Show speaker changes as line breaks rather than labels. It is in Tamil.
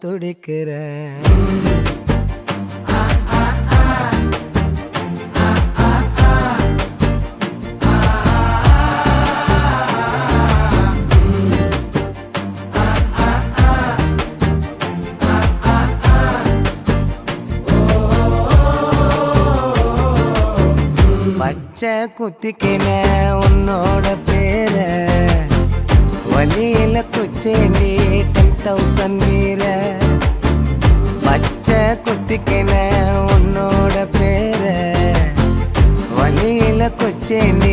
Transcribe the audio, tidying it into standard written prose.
துடிக்கிறேன். பச்சை குத்திக்கின உன்னோட பேர வலியில குச்சேண்டி 10,000 வீர. பச்சை குத்திக்கின உன்னோட பேர வலியில குச்சேண்டி